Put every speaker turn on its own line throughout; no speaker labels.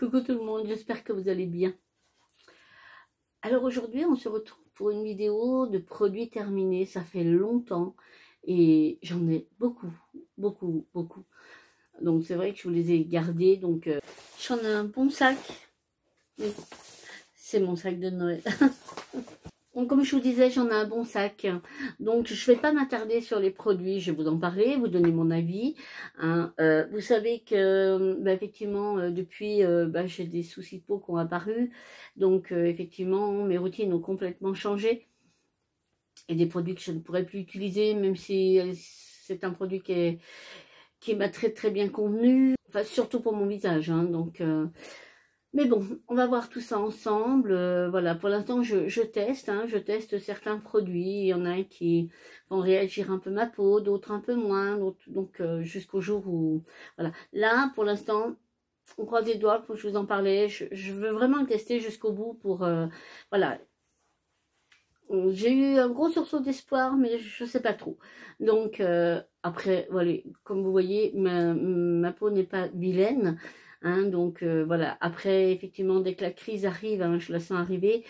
Coucou tout le monde, j'espère que vous allez bien. Alors aujourd'hui, on se retrouve pour une vidéo de produits terminés. Ça fait longtemps et j'en ai beaucoup. Donc c'est vrai que je vous les ai gardés. Donc j'en ai un bon sac. Oui, c'est mon sac de Noël. Donc, comme je vous disais, j'en ai un bon sac. Donc, je ne vais pas m'attarder sur les produits. Je vais vous en parler, vous donner mon avis. Hein. Vous savez que, effectivement, depuis, j'ai des soucis de peau qui ont apparu. Donc, effectivement, mes routines ont complètement changé. Et des produits que je ne pourrais plus utiliser, même si c'est un produit qui m'a très bien convenu. Enfin, surtout pour mon visage. Hein. Donc... mais bon, on va voir tout ça ensemble. Voilà, pour l'instant, je teste. Hein, je teste certains produits. Il y en a qui vont réagir un peu ma peau, d'autres un peu moins. Donc, jusqu'au jour où... Voilà. Là, pour l'instant, on croise les doigts pour que je vous en parlais. Je veux vraiment le tester jusqu'au bout pour... voilà. J'ai eu un gros sursaut d'espoir, mais je ne sais pas trop. Donc, après, voilà, comme vous voyez, ma peau n'est pas vilaine. Hein, donc voilà, après effectivement dès que la crise arrive, hein, je la sens arriver,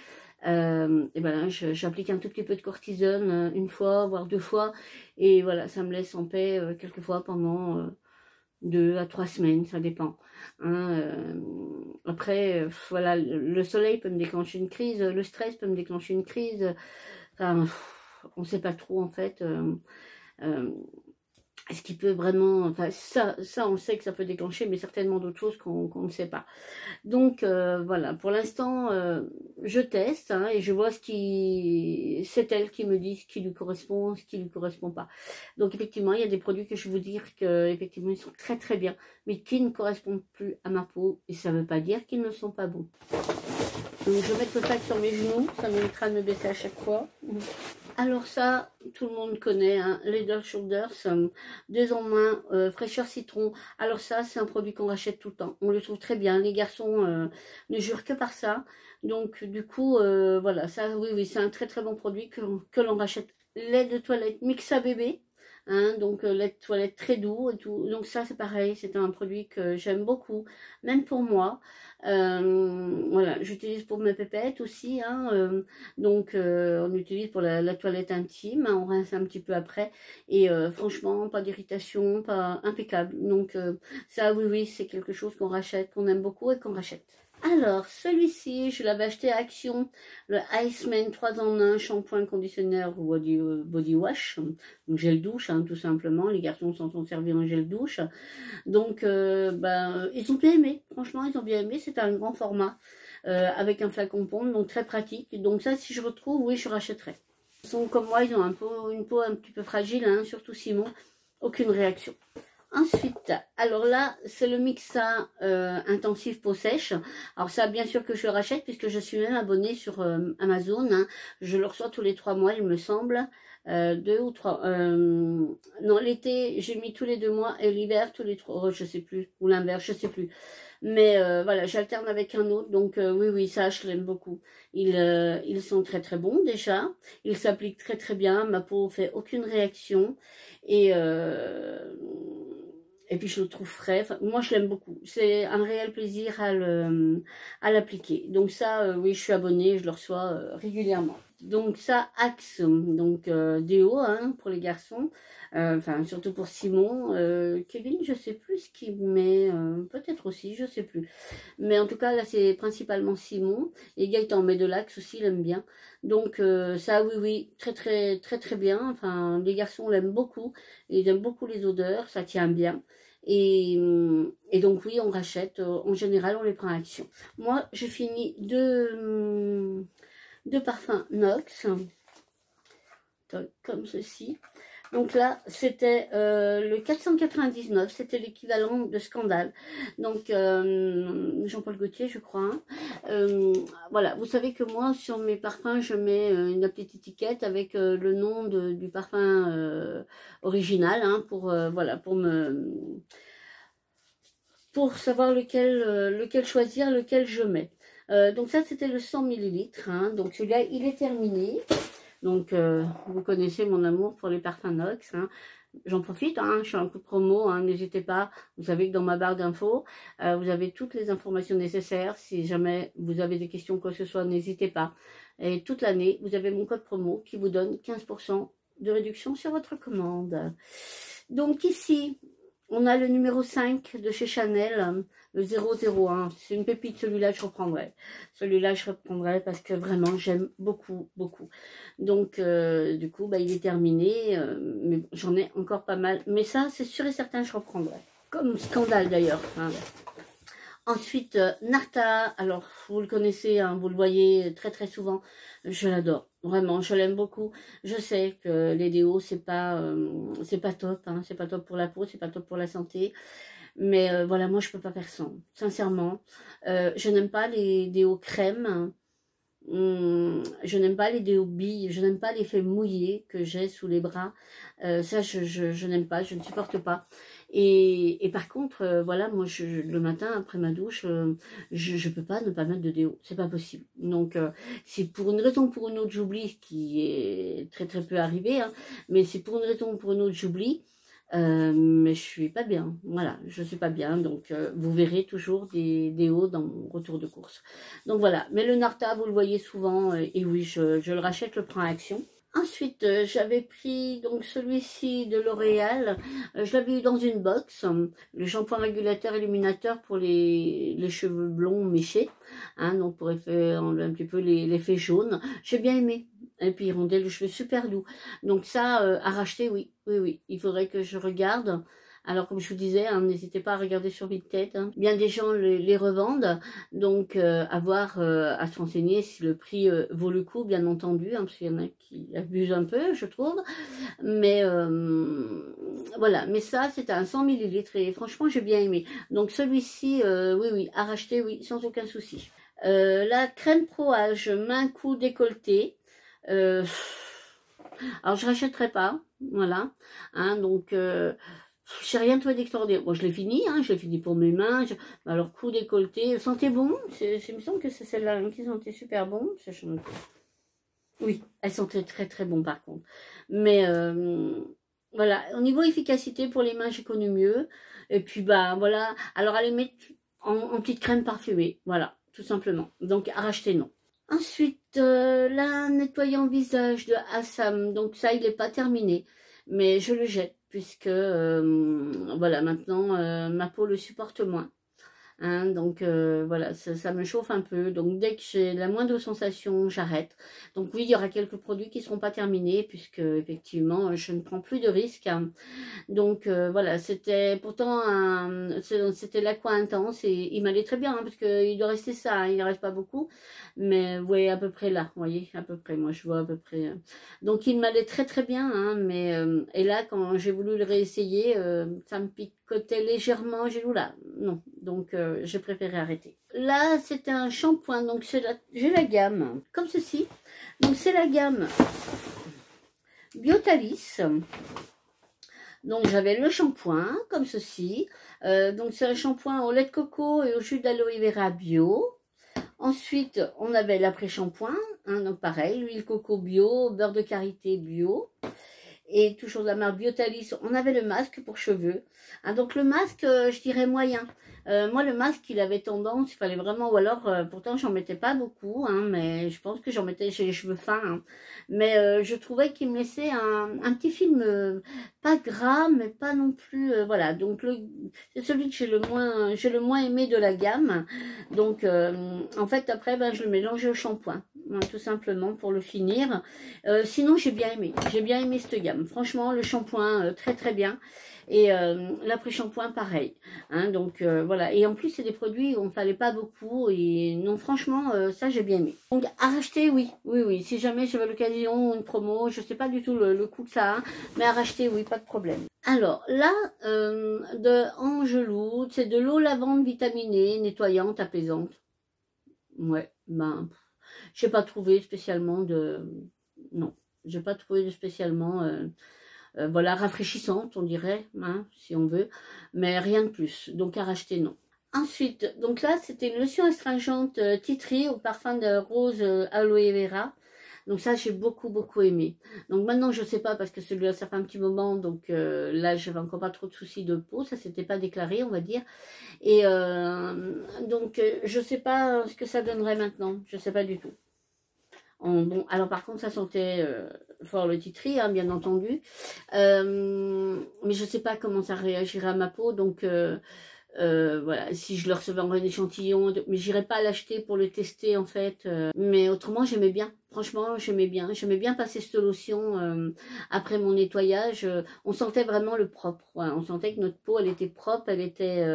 et ben j'applique un tout petit peu de cortisone une fois, voire 2 fois, et voilà, ça me laisse en paix quelquefois pendant 2 à 3 semaines, ça dépend. Hein, après, voilà, le soleil peut me déclencher une crise, le stress peut me déclencher une crise, enfin, on ne sait pas trop en fait. Est-ce qu'il peut vraiment... Enfin, ça, on sait que ça peut déclencher, mais certainement d'autres choses qu'on ne sait pas. Donc, voilà. Pour l'instant, je teste hein, et je vois ce qui... C'est elle qui me dit ce qui lui correspond, ce qui lui correspond pas. Donc, effectivement, il y a des produits que je vais vous dire qu'effectivement, ils sont très bien, mais qui ne correspondent plus à ma peau. Et ça ne veut pas dire qu'ils ne sont pas bons. Donc, je vais mettre le sac sur mes genoux. Ça m'évitera de me baisser à chaque fois. Alors ça, tout le monde connaît, hein, Head & Shoulders, 2 en 1, fraîcheur citron. Alors ça, c'est un produit qu'on rachète tout le temps. On le trouve très bien. Les garçons ne jurent que par ça. Donc du coup, voilà, ça, oui, c'est un très bon produit que l'on rachète. Lait de toilette Mixa bébé. Hein, donc lait de toilette très doux et tout. Donc ça c'est pareil, c'est un produit que j'aime beaucoup, même pour moi. Voilà, j'utilise pour mes pépettes aussi. Hein, donc on utilise pour la toilette intime, hein, on rince un petit peu après. Et franchement, pas d'irritation, pas impeccable. Donc ça oui, c'est quelque chose qu'on rachète, qu'on aime beaucoup et qu'on rachète. Alors, celui-ci, je l'avais acheté à Action, le Iceman 3 en 1, shampoing, conditionneur, body wash, donc gel douche, hein, tout simplement. Les garçons s'en sont servis en gel douche. Donc, ils ont bien aimé, franchement, ils ont bien aimé. C'est un grand format, avec un flacon pompe, donc très pratique. Donc ça, si je retrouve, oui, je rachèterai. Ils sont comme moi, ils ont une peau un petit peu fragile, hein, surtout Simon, aucune réaction. Ensuite, alors là, c'est le Mixa intensif peau sèche. Alors ça, bien sûr que je le rachète puisque je suis même abonnée sur Amazon. Hein. Je le reçois tous les 3 mois, il me semble. 2 ou 3. Non, l'été, j'ai mis tous les 2 mois et l'hiver tous les 3. Je sais plus. Ou l'inverse, je sais plus. Mais voilà, j'alterne avec un autre. Donc oui, ça, je l'aime beaucoup. Ils sont très bons déjà. Ils s'appliquent très bien. Ma peau fait aucune réaction. Et puis je le trouve frais, enfin, moi je l'aime beaucoup, c'est un réel plaisir à l'appliquer. Donc ça, oui, je suis abonnée, je le reçois régulièrement. Donc ça, Axe, donc déo hein, pour les garçons, enfin surtout pour Simon. Kevin, je sais plus ce qu'il met, peut-être aussi, je sais plus. Mais en tout cas là c'est principalement Simon, et Gaëtan met de l'Axe aussi, il aime bien. Donc ça, oui, très bien. Enfin, les garçons l'aiment beaucoup, ils aiment beaucoup les odeurs, ça tient bien. Et donc oui, on rachète, en général on les prend à Action. Moi j'ai fini deux parfums Nox, comme ceci. Donc là, c'était le 499, c'était l'équivalent de Scandale. Donc, Jean-Paul Gaultier, je crois. Voilà, vous savez que moi, sur mes parfums, je mets une petite étiquette avec le nom du parfum original, hein, voilà, pour savoir lequel choisir, lequel je mets. Donc ça, c'était le 100 ml. Hein, donc celui-là, il est terminé. Donc, vous connaissez mon amour pour les parfums Nox. Hein. j'en profite, hein, je suis en coup de promo, hein, n'hésitez pas. Vous savez que dans ma barre d'infos, vous avez toutes les informations nécessaires. Si jamais vous avez des questions, quoi que ce soit, n'hésitez pas. Et toute l'année, vous avez mon code promo qui vous donne 15% de réduction sur votre commande. Donc ici, on a le numéro 5 de chez Chanel, le 001. C'est une pépite, celui-là je reprendrai. Celui-là je reprendrai parce que vraiment j'aime beaucoup, beaucoup. Donc du coup, bah, il est terminé, mais j'en ai encore pas mal. Mais ça, c'est sûr et certain, je reprendrai. Comme Scandale d'ailleurs. Hein. Ensuite, Narta, alors vous le connaissez, hein, vous le voyez très très souvent, je l'adore, vraiment, je l'aime beaucoup. Je sais que les déos, c'est pas top, hein, c'est pas top pour la peau, c'est pas top pour la santé, mais voilà, moi je peux pas faire sans, sincèrement. Je n'aime pas les déos crème, je n'aime pas les déos billes, je n'aime pas l'effet mouillé que j'ai sous les bras, ça je n'aime pas, je ne supporte pas. Et par contre, voilà, moi le matin après ma douche, je peux pas ne pas mettre de déo, c'est pas possible. Donc si pour une raison ou pour une autre j'oublie, ce qui est très très peu arrivé, hein, mais si pour une raison ou pour une autre j'oublie, mais je suis pas bien, voilà, je suis pas bien, donc vous verrez toujours des hauts dans mon retour de course. Donc voilà, mais le Narta, vous le voyez souvent, et oui, je le rachète, le prends à action. Ensuite, j'avais pris donc celui-ci de L'Oréal, je l'avais eu dans une box, le shampoing régulateur illuminateur pour les cheveux blonds méchés, hein, donc pour enlever un petit peu l'effet jaune, j'ai bien aimé. Et puis il rendait le cheveu super doux. Donc ça, à racheter, oui, oui, oui. Il faudrait que je regarde. Alors comme je vous disais, hein, n'hésitez pas à regarder sur Vinted. Hein. Bien des gens les revendent. Donc à voir, à se renseigner si le prix vaut le coup, bien entendu. Hein, parce qu'il y en a qui abusent un peu, je trouve. Mais voilà. Mais ça, c'était un 100 millilitres. Et franchement, j'ai bien aimé. Donc celui-ci, oui, oui, à racheter, oui, sans aucun souci. La crème Pro Age main cou décolleté. Alors je rachèterai pas, voilà, hein, donc j'ai rien trouvé d'extraordinaire. Bon, je l'ai fini, hein, je l'ai fini pour mes mains. Alors cou décolleté, sentait bon. Il me semble que c'est celle-là hein, qui sentait super bon. Oui, elle sentait très très bon par contre. Mais voilà, au niveau efficacité pour les mains, j'ai connu mieux. Et puis bah voilà, alors allez mettre en petite crème parfumée, voilà, tout simplement. Donc à racheter non. Ensuite, la nettoyant visage de Assam, donc ça, il n'est pas terminé, mais je le jette puisque, voilà, maintenant, ma peau le supporte moins. Hein, donc voilà, ça me chauffe un peu. Donc dès que j'ai la moindre sensation, j'arrête. Donc oui, il y aura quelques produits qui ne seront pas terminés puisque effectivement, je ne prends plus de risques. Hein. Donc voilà, c'était pourtant c'était l'aqua intense et il m'allait très bien hein, parce qu'il doit rester ça, hein, il ne reste pas beaucoup. Mais vous voyez à peu près là, vous voyez, à peu près, moi je vois à peu près. Donc il m'allait très très bien, hein, mais et là quand j'ai voulu le réessayer, ça me picotait légèrement, j'ai dit là, non, donc j'ai préféré arrêter. Là c'était un shampoing, donc j'ai la gamme, comme ceci, donc c'est la gamme Biotalis. Donc j'avais le shampoing, comme ceci, donc c'est un shampoing au lait de coco et au jus d'aloe vera bio. Ensuite, on avait l'après-shampoing, hein, donc pareil, l'huile coco bio, beurre de karité bio, et toujours de la marque Biotalis, on avait le masque pour cheveux. Hein, donc le masque, je dirais moyen. Moi, le masque, il avait tendance, il fallait vraiment, ou alors, pourtant, j'en mettais pas beaucoup, hein, mais je pense que j'en mettais, j'ai les cheveux fins, hein, mais je trouvais qu'il me laissait un petit film, pas gras, mais pas non plus, voilà, donc c'est celui que j'ai le moins aimé de la gamme, donc en fait, après, ben, je le mélangeais au shampoing, hein, tout simplement, pour le finir. Sinon, j'ai bien aimé cette gamme, franchement, le shampoing, très très bien. Et l'après-shampoing pareil hein, donc voilà, et en plus c'est des produits où on ne fallait pas beaucoup et non franchement ça j'ai bien aimé. Donc à racheter oui, oui, oui, si jamais j'avais l'occasion, une promo, je sais pas du tout le coût que ça a, mais à racheter oui, pas de problème. Alors là, de Angelou, c'est de l'eau lavande vitaminée, nettoyante, apaisante. Ouais, ben, j'ai pas trouvé spécialement de... Non, j'ai pas trouvé de spécialement... voilà, rafraîchissante, on dirait, hein, si on veut, mais rien de plus. Donc, à racheter, non. Ensuite, donc là, c'était une lotion astringente titri au parfum de rose aloe vera. Donc ça, j'ai beaucoup aimé. Donc maintenant, je sais pas, parce que celui-là, ça fait un petit moment, donc là, j'avais encore pas trop de soucis de peau, ça s'était pas déclaré, on va dire. Et donc, je sais pas ce que ça donnerait maintenant, je sais pas du tout. Bon, alors par contre, ça sentait fort le titri, hein, bien entendu. Mais je sais pas comment ça réagirait à ma peau, donc voilà, si je le recevais en échantillon, mais j'irais pas l'acheter pour le tester en fait. Mais autrement, j'aimais bien. Franchement, j'aimais bien. J'aimais bien passer cette lotion après mon nettoyage. On sentait vraiment le propre. Voilà, on sentait que notre peau, elle était propre, elle était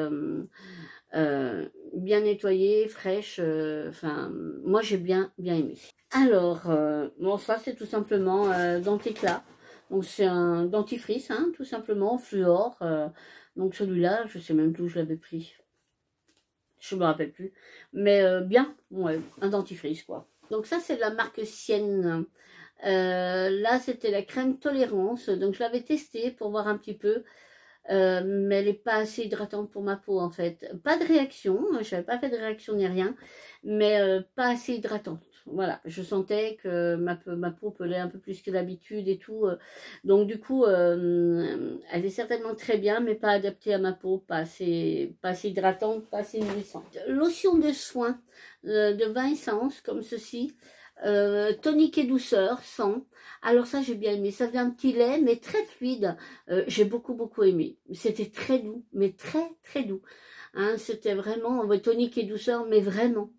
bien nettoyée, fraîche. Enfin, moi, j'ai bien aimé. Alors, bon, ça, c'est tout simplement Denticla. Donc, c'est un dentifrice, hein, tout simplement, fluor. Donc, celui-là, je sais même plus où je l'avais pris. Je me rappelle plus. Mais bien, ouais, un dentifrice, quoi. Donc, ça, c'est de la marque Sienne. Là, c'était la crème tolérance. Donc, je l'avais testée pour voir un petit peu. Mais elle n'est pas assez hydratante pour ma peau en fait. Pas de réaction, je n'avais pas fait de réaction ni rien, mais pas assez hydratante. Voilà, je sentais que ma peau pelait un peu plus que d'habitude et tout. Donc du coup, elle est certainement très bien, mais pas adaptée à ma peau, pas assez hydratante, pas assez nourrissante. Lotion de soin de 20 essences comme ceci. Tonique et douceur, 100. Alors ça, j'ai bien aimé. Ça fait un petit lait, mais très fluide. J'ai beaucoup aimé. C'était très doux, mais très doux. Hein, c'était vraiment tonique et douceur, mais vraiment.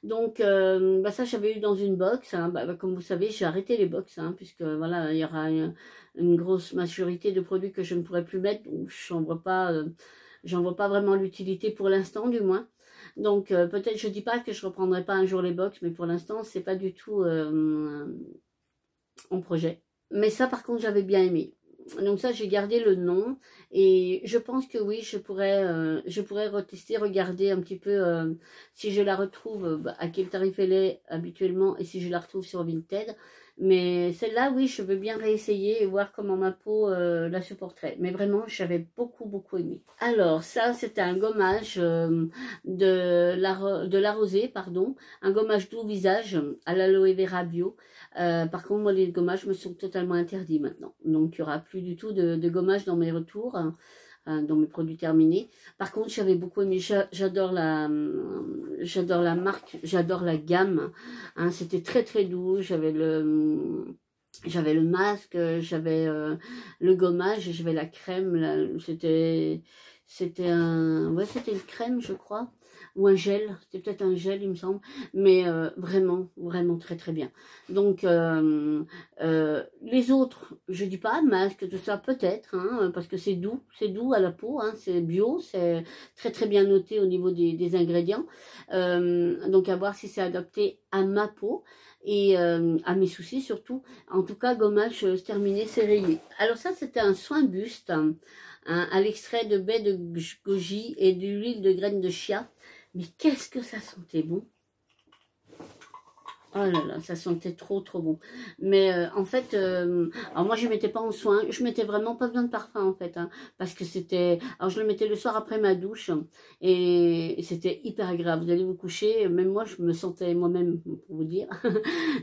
Donc, bah ça, j'avais eu dans une box. Hein. Comme vous savez, j'ai arrêté les box, hein, puisque voilà, il y aura une grosse majorité de produits que je ne pourrais plus mettre. Donc, j'en vois pas vraiment l'utilité pour l'instant, du moins. Donc peut-être, je dis pas que je reprendrai pas un jour les box, mais pour l'instant, c'est pas du tout en projet. Mais ça, par contre, j'avais bien aimé. Donc ça, j'ai gardé le nom et je pense que oui, je pourrais retester, regarder un petit peu si je la retrouve, à quel tarif elle est habituellement et si je la retrouve sur Vinted. Mais celle-là, oui, je veux bien réessayer et voir comment ma peau la supporterait. Mais vraiment, j'avais beaucoup aimé. Alors, ça, c'était un gommage de la rosée, pardon. Un gommage doux visage à l'aloe vera bio. Par contre, moi, les gommages me sont totalement interdits maintenant. Donc, il n'y aura plus du tout de gommage dans mes retours, hein, dans mes produits terminés. Par contre, j'avais beaucoup aimé. J'adore la marque, j'adore la gamme. Hein, c'était très doux. J'avais le masque, j'avais le gommage, j'avais la crème. C'était c'était une crème, je crois. Ou un gel, c'était peut-être un gel, il me semble, mais vraiment très bien. Donc, les autres, je dis pas, masque, tout ça, peut-être, hein, parce que c'est doux à la peau, hein, c'est bio, c'est très bien noté au niveau des ingrédients. Donc, à voir si c'est adapté à ma peau et à mes soucis surtout. En tout cas, gommage terminé, c'est rayé. Alors ça, c'était un soin buste, hein, à l'extrait de baie de goji et de l'huile de graines de chia. Mais qu'est-ce que ça sentait bon! Oh là là, ça sentait trop bon. Mais en fait, alors moi je ne mettais pas en soin, je mettais vraiment pas besoin de parfum en fait, hein, parce que c'était, alors je le mettais le soir après ma douche et c'était hyper agréable. Vous allez vous coucher, même moi je me sentais moi-même, pour vous dire,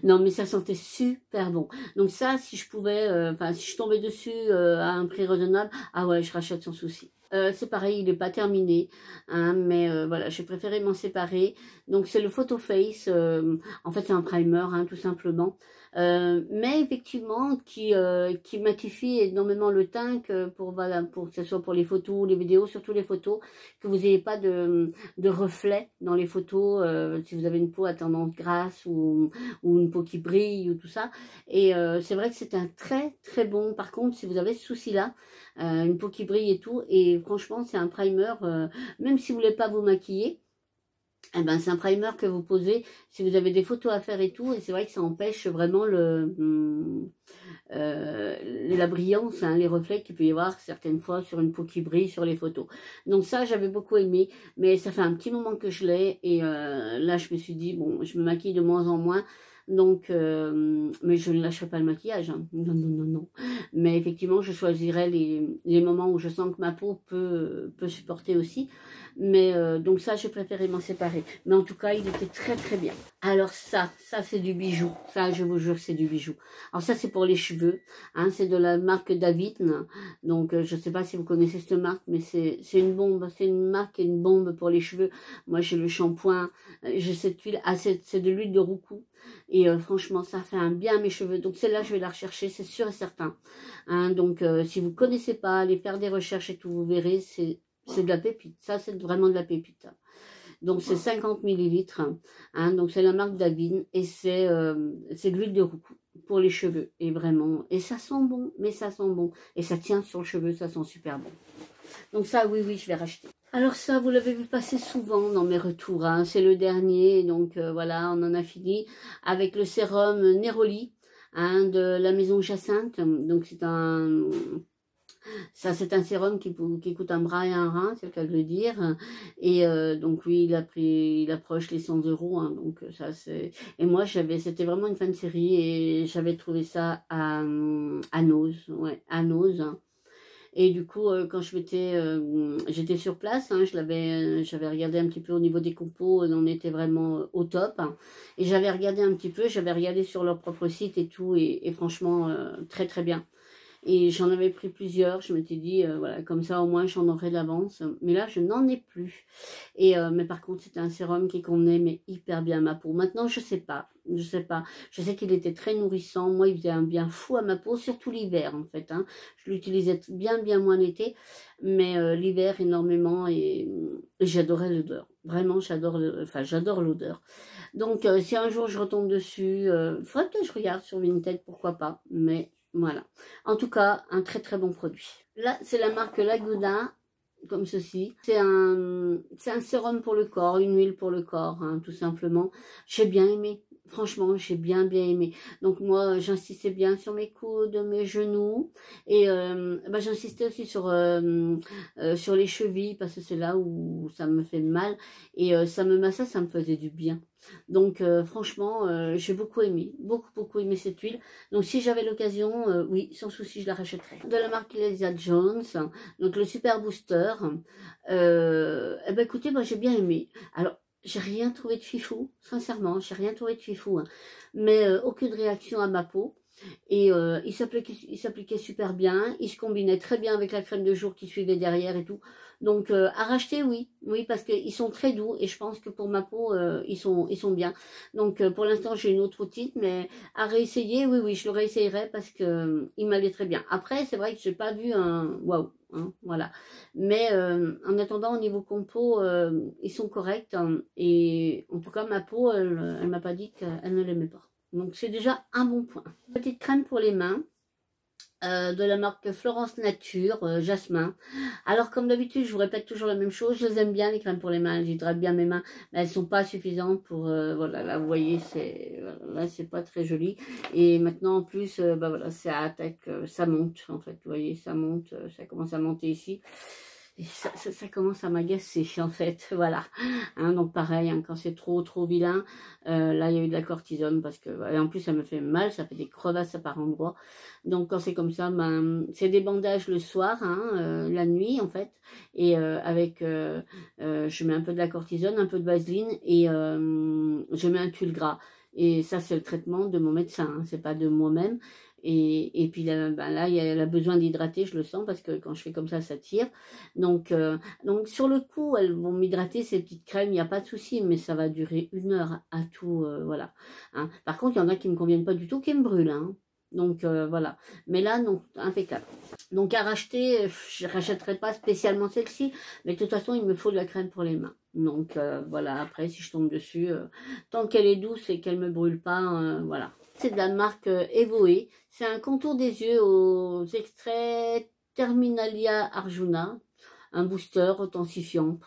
non mais ça sentait super bon. Donc ça, si je pouvais, enfin si je tombais dessus à un prix raisonnable, ah ouais, je rachète sans souci. C'est pareil, il n'est pas terminé, hein, mais voilà, j'ai préféré m'en séparer. Donc c'est le Photo Face, en fait c'est un primer, hein, tout simplement, mais effectivement qui matifie énormément le teint pour que ce soit pour les photos, les vidéos, surtout les photos, que vous n'ayez pas de reflets dans les photos, si vous avez une peau à tendance grasse ou une peau qui brille ou tout ça. Et c'est vrai que c'est un très bon. Par contre, si vous avez ce souci-là, une peau qui brille et tout, et franchement c'est un primer, même si vous voulez pas vous maquiller, eh ben, c'est un primer que vous posez si vous avez des photos à faire et tout, et c'est vrai que ça empêche vraiment la brillance, hein, les reflets qu'il peut y avoir certaines fois sur une peau qui brille sur les photos. Donc ça, j'avais beaucoup aimé, mais ça fait un petit moment que je l'ai, et là je me suis dit, bon, je me maquille de moins en moins, donc, mais je ne lâcherai pas le maquillage, hein. Non. Mais effectivement, je choisirai les moments où je sens que ma peau peut supporter aussi. Mais donc ça, j'ai préféré m'en séparer. Mais en tout cas, il était très très bien. Alors ça c'est du bijou. Ça, je vous jure, c'est du bijou. Alors ça, c'est pour les cheveux. Hein, c'est de la marque David. Donc je sais pas si vous connaissez cette marque, mais c'est une bombe. C'est une marque et une bombe pour les cheveux. Moi, j'ai le shampoing. J'ai cette huile. Ah, c'est de l'huile de roucou. Et franchement, ça fait un bien à mes cheveux. Donc celle-là, je vais la rechercher, c'est sûr et certain. Hein, donc si vous connaissez pas, allez faire des recherches et tout, vous verrez, c'est de la pépite. Ça, c'est vraiment de la pépite. Donc c'est 50 millilitres. Hein, donc c'est la marque Davine et c'est de l'huile de roucou pour les cheveux. Et vraiment, et ça sent bon, mais ça sent bon. Et ça tient sur le cheveu, ça sent super bon. Donc ça, oui, je vais racheter. Alors ça, vous l'avez vu passer souvent dans mes retours. Hein. C'est le dernier, donc voilà, on en a fini avec le sérum Neroli, hein, de la maison Jacinthe. Donc c'est un sérum qui coûte un bras et un rein, c'est le cas de le dire. Et donc lui, il approche les 100 €. Hein, donc ça c'est. Et moi c'était vraiment une fin de série et j'avais trouvé ça à Nose, ouais, à Nose. Hein. Et du coup, quand j'étais sur place, hein, j'avais regardé un petit peu au niveau des compos, on était vraiment au top. Hein, et j'avais regardé un petit peu, j'avais regardé sur leur propre site et tout, et franchement, très très bien. Et j'en avais pris plusieurs, je m'étais dit, voilà, comme ça au moins j'en aurai d'avance. Mais là, je n'en ai plus. Et mais par contre, c'était un sérum qui convenait mais hyper bien à ma peau. Maintenant, je sais pas. Je sais qu'il était très nourrissant. Moi, il faisait un bien fou à ma peau, surtout l'hiver en fait. Hein. Je l'utilisais bien moins l'été, mais l'hiver énormément et j'adorais l'odeur. Vraiment, j'adore l'odeur. Donc, si un jour je retombe dessus, faudrait que je regarde sur Vinted, pourquoi pas. Mais voilà. En tout cas, un très très bon produit. Là, c'est la marque Laguna, comme ceci. C'est un sérum pour le corps, une huile pour le corps, hein, tout simplement. J'ai bien aimé. Franchement, j'ai bien aimé. Donc moi, j'insistais bien sur mes coudes, mes genoux. Et j'insistais aussi sur les chevilles, parce que c'est là où ça me fait mal. Et ça me faisait du bien. Donc franchement, j'ai beaucoup aimé aimé cette huile. Donc si j'avais l'occasion, oui, sans souci, je la rachèterais. De la marque Elisa Jones, donc le Super Booster. Écoutez, moi j'ai bien aimé. Alors, j'ai rien trouvé de fifou, sincèrement, j'ai rien trouvé de fifou. Hein. Mais aucune réaction à ma peau. Et il s'appliquait super bien, il se combinait très bien avec la crème de jour qui suivait derrière et tout. Donc à racheter, oui, parce qu'ils sont très doux et je pense que pour ma peau, ils sont bien. Donc pour l'instant, j'ai une autre routine, mais à réessayer, oui, je le réessayerai parce que il m'allait très bien. Après, c'est vrai que j'ai pas vu un waouh, hein, voilà. Mais en attendant, au niveau compo, ils sont corrects hein, et en tout cas, ma peau, elle m'a pas dit qu'elle ne l'aimait pas. Donc c'est déjà un bon point. Petite crème pour les mains de la marque Florence Nature, Jasmin. Alors comme d'habitude, je vous répète toujours la même chose. Je les aime bien les crèmes pour les mains. J'hydrate bien mes mains, mais elles sont pas suffisantes pour. Voilà, là vous voyez, là c'est pas très joli. Et maintenant en plus, voilà, c'est à attaque, ça monte en fait. Vous voyez, ça monte, ça commence à monter ici. Et ça commence à m'agacer en fait, voilà. Hein, donc pareil, hein, quand c'est trop vilain, là il y a eu de la cortisone parce que, et en plus ça me fait mal, ça fait des crevasses par endroits. Donc quand c'est comme ça, c'est des bandages le soir, hein, la nuit en fait, et je mets un peu de la cortisone, un peu de vaseline et je mets un tuile gras. Et ça c'est le traitement de mon médecin, hein, c'est pas de moi-même. Et puis là, elle a besoin d'hydrater, je le sens, parce que quand je fais comme ça tire. Donc sur le coup, elles vont m'hydrater, ces petites crèmes, il n'y a pas de souci, mais ça va durer 1 heure à tout, voilà. Hein. Par contre, il y en a qui ne me conviennent pas du tout, qui me brûlent. Hein. Donc voilà. Mais là, non, impeccable. Donc à racheter, je ne rachèterai pas spécialement celle-ci, mais de toute façon, il me faut de la crème pour les mains. Donc voilà, après, si je tombe dessus, tant qu'elle est douce et qu'elle ne me brûle pas, voilà. C'est de la marque Evoe. C'est un contour des yeux aux extraits Terminalia Arjuna. Un booster authentifiant.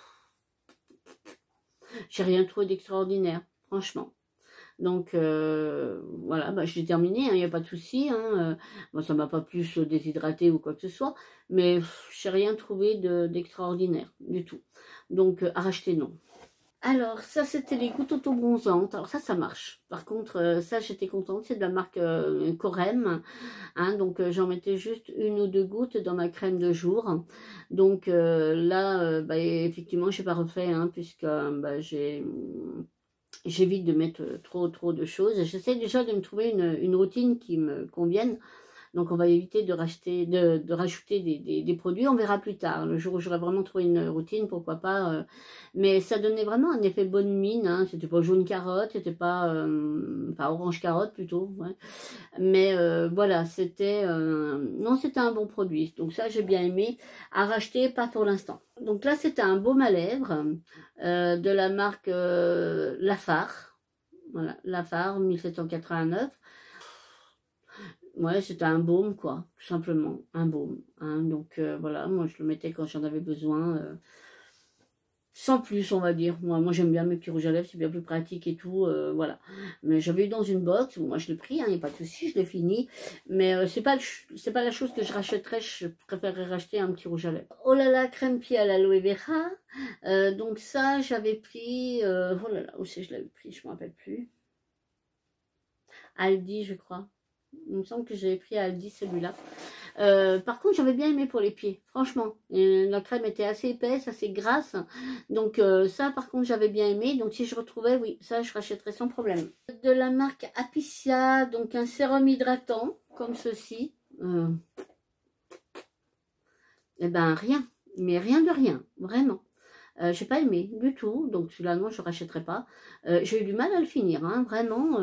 J'ai rien trouvé d'extraordinaire, franchement. Donc voilà, j'ai terminé, il n'y a pas de souci. Hein, moi, ça m'a pas plus déshydraté ou quoi que ce soit. Mais j'ai rien trouvé d'extraordinaire du tout. Donc à racheter, non. Alors, ça, c'était les gouttes auto-bronzantes. Alors ça marche. Par contre, ça, j'étais contente. C'est de la marque Corem. Hein, donc, j'en mettais juste une ou deux gouttes dans ma crème de jour. Donc, là, bah, effectivement, j'ai pas refait, hein, puisque bah, j'évite de mettre trop de choses. J'essaie déjà de me trouver une routine qui me convienne. Donc on va éviter de racheter, de rajouter des produits. On verra plus tard. Le jour où j'aurai vraiment trouvé une routine, pourquoi pas. Mais ça donnait vraiment un effet bonne mine. Hein. C'était pas jaune carotte, c'était pas, enfin orange carotte plutôt. Ouais. Mais voilà, c'était, non, c'était un bon produit. Donc ça, j'ai bien aimé. À racheter, pas pour l'instant. Donc là, c'était un baume à lèvres de la marque Lafare. Voilà, Lafare 1789. Ouais, c'était un baume, quoi, tout simplement, un baume. Hein. Donc voilà, moi je le mettais quand j'en avais besoin, sans plus, on va dire. Moi j'aime bien mes petits rouges à lèvres, c'est bien plus pratique et tout, voilà. Mais j'avais eu dans une box, bon, moi je l'ai pris, il n'y a pas de souci, je l'ai fini. Mais c'est pas la chose que je rachèterais, je préférerais racheter un petit rouge à lèvres. Oh là là, crème pied à l'aloe vera. Donc ça, j'avais pris, oh là là, où c'est que je l'avais pris, je ne me rappelle plus. Aldi, je crois. Il me semble que j'avais pris à Aldi celui-là. Par contre, j'avais bien aimé pour les pieds, franchement. La crème était assez épaisse, assez grasse. Donc ça, par contre, j'avais bien aimé. Donc si je retrouvais, oui, ça, je rachèterais sans problème. De la marque Apicia, donc un sérum hydratant, comme ceci. Eh ben, rien. Mais rien de rien, vraiment. J'ai pas aimé du tout, donc celui-là non, je ne rachèterai pas. J'ai eu du mal à le finir, hein, vraiment.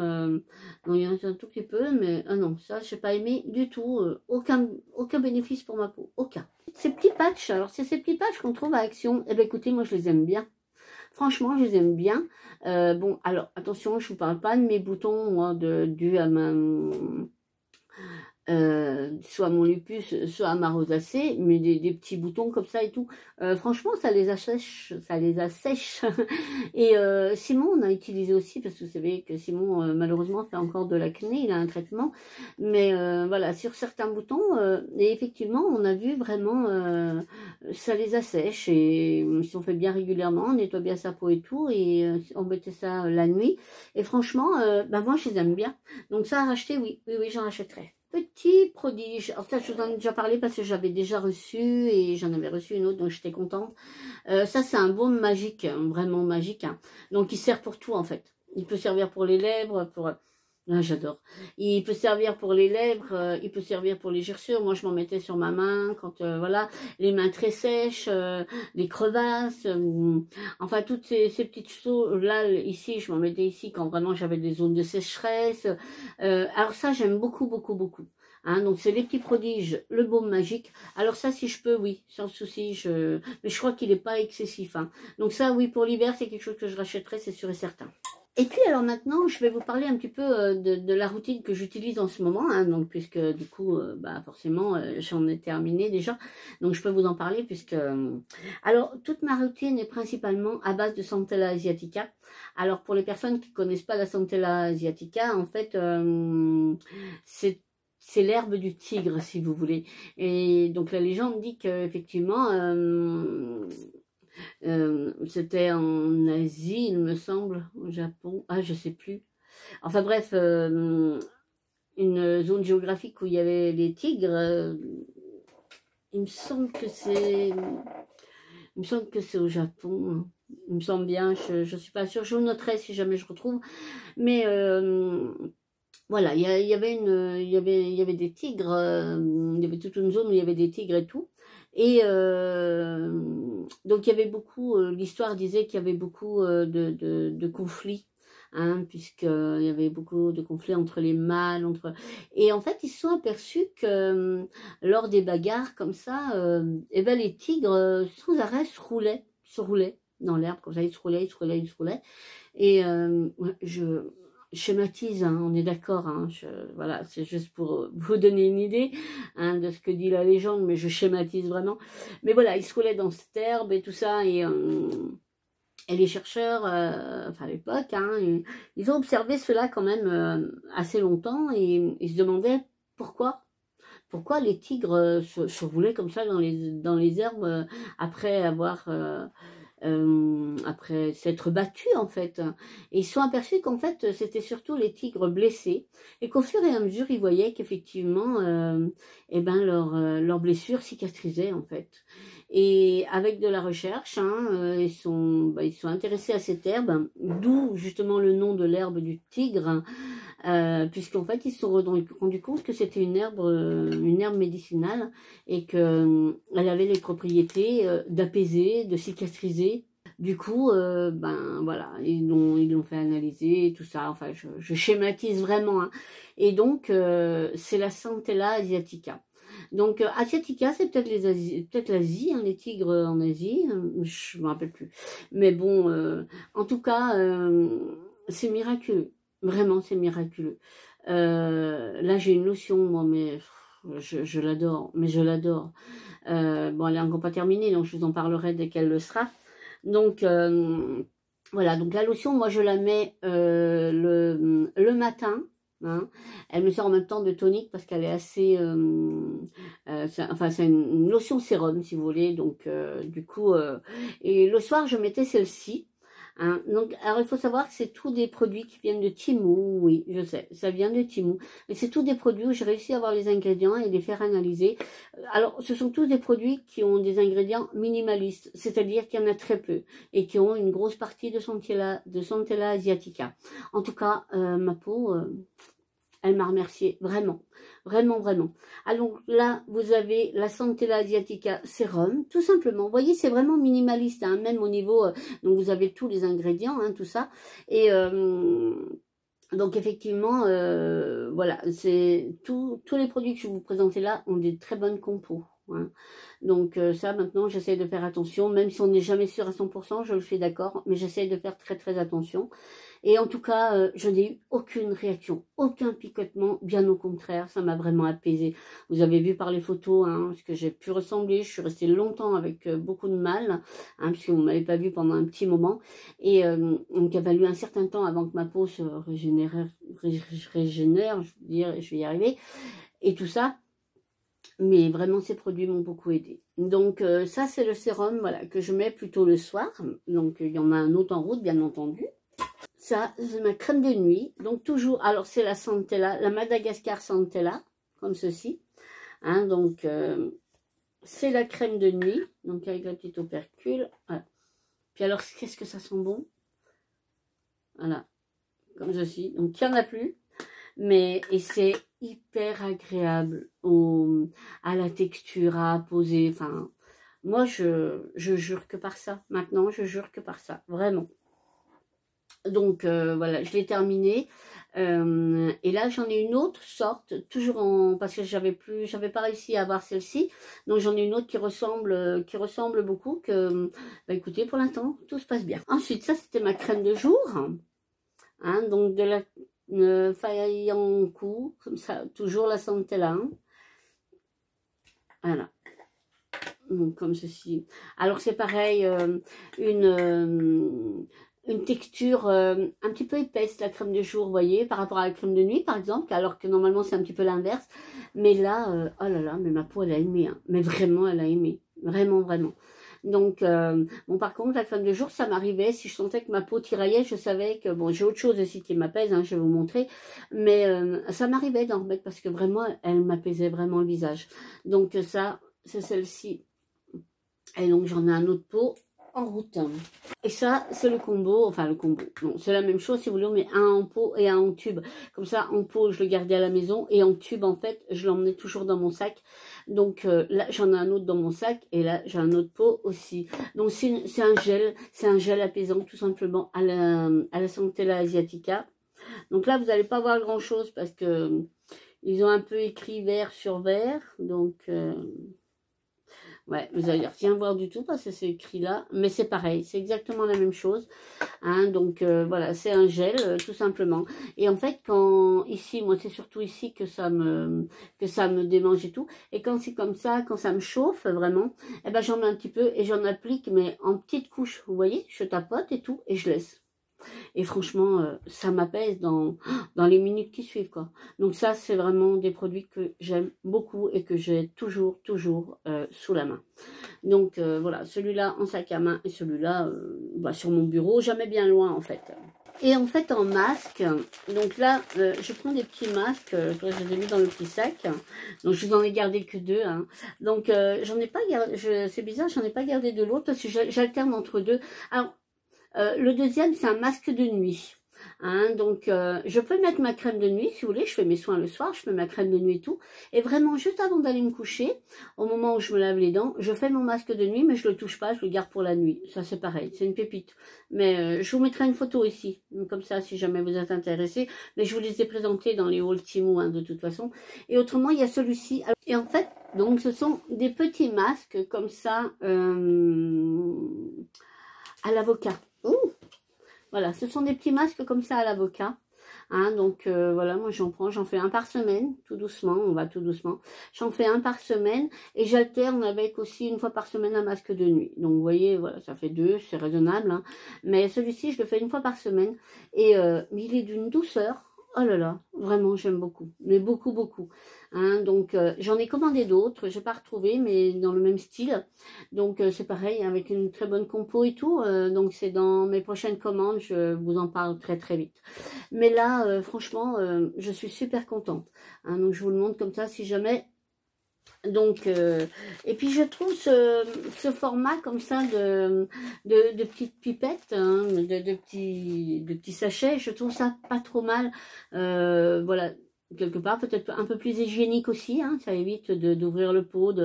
Il y en a un tout petit peu, mais non, ça j'ai pas aimé du tout. Aucun bénéfice pour ma peau, aucun. Ces petits patchs, alors c'est ces petits patchs qu'on trouve à Action. Eh bien écoutez, moi je les aime bien. Franchement, je les aime bien. Bon, alors attention, je vous parle pas de mes boutons, moi, dû à ma soit mon lupus, soit à ma rosacée, mais des petits boutons comme ça et tout. Franchement, ça les assèche, ça les assèche. Et Simon, on a utilisé aussi, parce que vous savez que Simon, malheureusement, fait encore de l'acné, il a un traitement. Mais voilà, sur certains boutons, et effectivement, on a vu vraiment, ça les assèche. Et si on fait bien régulièrement, on nettoie bien sa peau et tout, et on mettait ça la nuit. Et franchement, bah moi, je les aime bien. Donc ça à racheter, oui, j'en rachèterai. Petit prodige. Alors ça, je vous en ai déjà parlé parce que j'avais déjà reçu et j'en avais reçu une autre, donc j'étais contente. Ça, c'est un baume magique, hein, vraiment magique. Hein. Donc, il sert pour tout, en fait. Il peut servir pour les lèvres, pour... Ah, j'adore. Il peut servir pour les lèvres, il peut servir pour les gerçures. Moi, je m'en mettais sur ma main quand, voilà, les mains très sèches, les crevasses, enfin, toutes ces petites choses. Là, ici, je m'en mettais ici quand vraiment j'avais des zones de sécheresse. Alors ça, j'aime beaucoup. Hein, donc, c'est les petits prodiges, le baume magique. Alors ça, si je peux, oui, sans souci. Mais je crois qu'il n'est pas excessif. Hein. Donc ça, oui, pour l'hiver, c'est quelque chose que je rachèterai, c'est sûr et certain. Et puis alors maintenant, je vais vous parler un petit peu de la routine que j'utilise en ce moment, hein, donc puisque du coup, bah forcément, j'en ai terminé déjà, donc je peux vous en parler puisque... alors, toute ma routine est principalement à base de Centella asiatica. Alors, pour les personnes qui ne connaissent pas la Centella asiatica, en fait, c'est l'herbe du tigre, si vous voulez. Et donc la légende dit qu'effectivement, c'était en Asie, il me semble, au Japon, je sais plus. Enfin bref, une zone géographique où il y avait les tigres. Il me semble que c'est au Japon. Hein. Il me semble bien, je suis pas sûre. Je vous noterai si jamais je retrouve. Mais voilà, il y avait des tigres. Il y avait toute une zone où il y avait des tigres et tout. Et donc il y avait beaucoup, l'histoire disait qu'il y avait beaucoup de conflits, hein, puisqu'il y avait beaucoup de conflits entre les mâles, et en fait ils se sont aperçus que lors des bagarres comme ça, et ben les tigres sans arrêt se roulaient dans l'herbe, comme ça ils se roulaient, et je schématise, hein, on est d'accord, hein, voilà, c'est juste pour vous donner une idée, hein, de ce que dit la légende, mais je schématise vraiment. Mais voilà, ils se roulaient dans cette herbe et tout ça, et les chercheurs, enfin à l'époque, hein, ils ont observé cela quand même assez longtemps, et ils se demandaient pourquoi les tigres se roulaient comme ça dans les herbes après avoir après s'être battus en fait. Et ils se sont aperçus qu'en fait c'était surtout les tigres blessés et qu'au fur et à mesure ils voyaient qu'effectivement eh ben leurs blessures cicatrisaient en fait. Et avec de la recherche, ils sont intéressés à cette herbe, d'où justement le nom de l'herbe du tigre, puisqu'en fait ils se sont rendus compte que c'était une herbe médicinale et que elle avait les propriétés d'apaiser, de cicatriser. Du coup, ben voilà, ils l'ont fait analyser, tout ça. Enfin, je schématise vraiment. Hein. Et donc, c'est la Centella asiatica. Donc, asiatica, c'est peut-être l'Asie, hein, les tigres en Asie. Je me rappelle plus. Mais bon, en tout cas, c'est miraculeux. Vraiment, c'est miraculeux. Là, j'ai une lotion, moi, mais je l'adore. Mais je l'adore. Bon, elle est encore pas terminée, donc je vous en parlerai dès qu'elle le sera. Donc, voilà, donc la lotion, moi je la mets le matin. Hein. Elle me sert en même temps de tonique parce qu'elle est assez... c'est une lotion sérum, si vous voulez. Donc, du coup... et le soir, je mettais celle-ci. Hein. Donc, alors il faut savoir que c'est tous des produits qui viennent de Temu, oui, je sais, ça vient de Temu, mais c'est tous des produits où j'ai réussi à avoir les ingrédients et les faire analyser. Alors, ce sont tous des produits qui ont des ingrédients minimalistes, c'est-à-dire qu'il y en a très peu et qui ont une grosse partie de Centella asiatica. En tout cas, ma peau, elle m'a remercié, vraiment, vraiment, vraiment. Alors là, vous avez la Centella asiatica sérum, tout simplement. Vous voyez, c'est vraiment minimaliste, hein, même au niveau... donc vous avez tous les ingrédients, hein, tout ça. Et donc effectivement, voilà, c'est tous les produits que je vais vous présenter là ont des très bonnes compos. Hein. Donc ça, maintenant, j'essaie de faire attention, même si on n'est jamais sûr à 100%, je le fais d'accord, mais j'essaie de faire très, très attention. Et en tout cas, je n'ai eu aucune réaction, aucun picotement, bien au contraire, ça m'a vraiment apaisé. Vous avez vu par les photos ce que j'ai pu ressembler, je suis restée longtemps avec beaucoup de mal, puisque vous ne m'avez pas vu pendant un petit moment. Et donc il a fallu un certain temps avant que ma peau se régénère, je vais y arriver, et tout ça. Mais vraiment, ces produits m'ont beaucoup aidé. Donc, ça, c'est le sérum voilà, que je mets plutôt le soir. Donc, il y en a un autre en route, bien entendu. Ça, c'est ma crème de nuit. Donc, toujours, alors, c'est la Centella, la Madagascar Centella, comme ceci. Hein, donc, c'est la crème de nuit. Donc, avec la petite opercule. Voilà. Puis, alors, qu'est-ce que ça sent bon? Voilà, comme ceci. Donc, il n'y en a plus. Mais, et c'est hyper agréable à la texture, à poser. Enfin, moi, je jure que par ça. Maintenant, je jure que par ça. Vraiment. Donc, voilà, je l'ai terminé. Et là, j'en ai une autre sorte, toujours parce que j'avais pas réussi à avoir celle-ci. Donc, j'en ai une autre qui ressemble beaucoup. Bah, écoutez, pour l'instant, tout se passe bien. Ensuite, ça, c'était ma crème de jour. Hein, donc, de la Fayankou, comme ça, toujours la Centella. Voilà. Donc, comme ceci. Alors, c'est pareil, une texture un petit peu épaisse, la crème de jour, vous voyez, par rapport à la crème de nuit, par exemple, alors que normalement, c'est un petit peu l'inverse. Mais là, oh là là, mais ma peau, elle a aimé. Hein. Mais vraiment, elle a aimé. Vraiment, vraiment. Donc, bon, par contre, la crème de jour, ça m'arrivait, si je sentais que ma peau tiraillait, je savais que, bon, j'ai autre chose aussi qui m'apaise, je vais vous montrer, mais ça m'arrivait d'en remettre parce que vraiment, elle m'apaisait vraiment le visage. Donc, ça, c'est celle-ci. Et donc, j'en ai un autre pot en route. Et ça, c'est le combo, enfin le combo, non, c'est la même chose si vous voulez, mais un en pot et un en tube. Comme ça, en pot, je le gardais à la maison et en tube, en fait, je l'emmenais toujours dans mon sac. Donc là, j'en ai un autre dans mon sac et là, j'ai un autre pot aussi. Donc c'est un gel apaisant tout simplement à la Centella asiatica. Donc là, vous n'allez pas voir grand chose parce que ils ont un peu écrit vert sur vert, donc... ouais, vous allez rien voir du tout parce que c'est écrit là, mais c'est pareil, c'est exactement la même chose. Donc voilà, c'est un gel tout simplement. Et en fait, quand ici, moi c'est surtout ici que ça me démange et tout. Et quand c'est comme ça, quand ça me chauffe vraiment, ben j'en mets un petit peu et j'en applique, mais en petites couches. Vous voyez, je tapote et tout et je laisse. Et franchement, ça m'apaise dans les minutes qui suivent, quoi. Donc ça, c'est vraiment des produits que j'aime beaucoup et que j'ai toujours sous la main. Donc voilà, celui-là en sac à main et celui-là sur mon bureau, jamais bien loin en fait. Et en fait en masque, donc là je prends des petits masques, je les ai mis dans le petit sac, donc je n'en ai gardé que 2, hein. Donc j'en ai pas gardé, c'est bizarre, j'en ai pas gardé de l'autre parce que j'alterne entre deux. Alors le deuxième c'est un masque de nuit. Hein, donc je peux mettre ma crème de nuit si vous voulez, je fais mes soins le soir, je mets ma crème de nuit et tout, et vraiment juste avant d'aller me coucher, au moment où je me lave les dents, je fais mon masque de nuit, mais je le touche pas, je le garde pour la nuit. Ça c'est pareil, c'est une pépite. Mais je vous mettrai une photo ici, comme ça si jamais vous êtes intéressés, mais je vous les ai présentés dans les hauls Timo, hein, de toute façon. Et autrement il y a celui-ci, et en fait donc ce sont des petits masques comme ça à l'avocat. Voilà, ce sont des petits masques comme ça à l'avocat. Hein, donc voilà, moi j'en fais un par semaine, tout doucement, on va tout doucement. J'en fais un par semaine et j'alterne avec aussi une fois par semaine un masque de nuit. Donc vous voyez, voilà, ça fait 2, c'est raisonnable. Hein. Mais celui-ci, je le fais une fois par semaine et il est d'une douceur. Oh là là, vraiment j'aime beaucoup, mais beaucoup. Hein, donc j'en ai commandé d'autres, j'ai pas retrouvé, mais dans le même style. Donc c'est pareil, avec une très bonne compo et tout. Donc c'est dans mes prochaines commandes, je vous en parle très vite. Mais là, franchement, je suis super contente. Hein, donc je vous le montre comme ça, si jamais. Donc, et puis je trouve ce format comme ça de petites pipettes, hein, de petits sachets, je trouve ça pas trop mal. Voilà, quelque part peut-être un peu plus hygiénique aussi, hein, ça évite d'ouvrir le pot,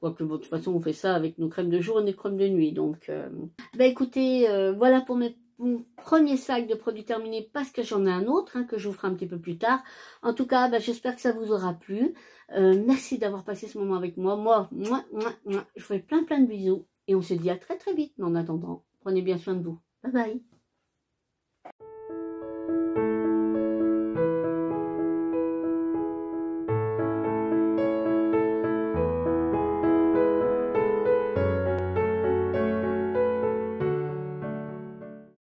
quoique bon, de toute façon on fait ça avec nos crèmes de jour et nos crèmes de nuit. Donc, bah écoutez, voilà pour mon premier sac de produits terminés, parce que j'en ai un autre, hein, que je vous ferai un petit peu plus tard. En tout cas, bah, j'espère que ça vous aura plu. Merci d'avoir passé ce moment avec moi. Moi, je vous fais plein de bisous. Et on se dit à très vite. Mais en attendant, prenez bien soin de vous. Bye bye.